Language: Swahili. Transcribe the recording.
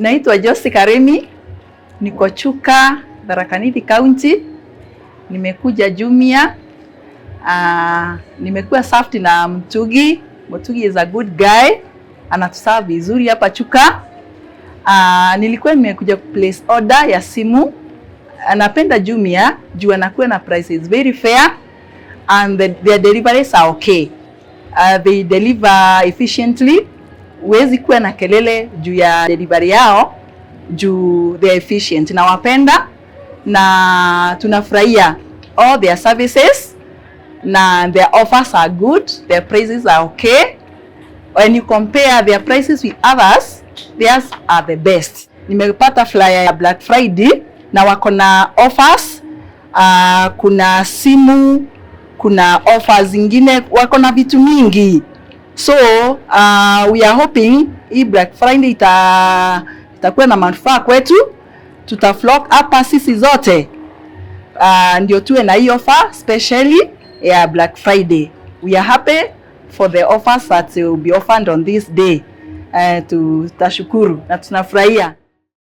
Naitwa Jossy Karimi, niko Chuka, Tharaka Nithi County. Nimekuja Jumia. Nimekuwa served na Mtugi. Mtugi is a good guy. Anatuserve vizuri hapa Chuka. Nilikuwa nimekuja place order ya simu. Napenda Jumia juu anakuwa na prices very fair and their deliveries are okay. They deliver efficiently. Huwezi kuwa na kelele juu ya delivery yao juu they are efficient. Na wapenda na tunafurahia all their services na their offers are good, their prices are okay. When you compare their prices with others, theirs are the best. Nimepata flyer ya Black Friday na wako na offers. Kuna simu, kuna offers zingine, wako na vitu mingi. So we are hoping hii Black Friday itakuwa na manufaa kwetu. Tutaflock hapa sisi zote ndio tuwe na hii offer specially ya Black Friday. We are happy for the offers that will be offered on this day. Tutashukuru na tunafurahia.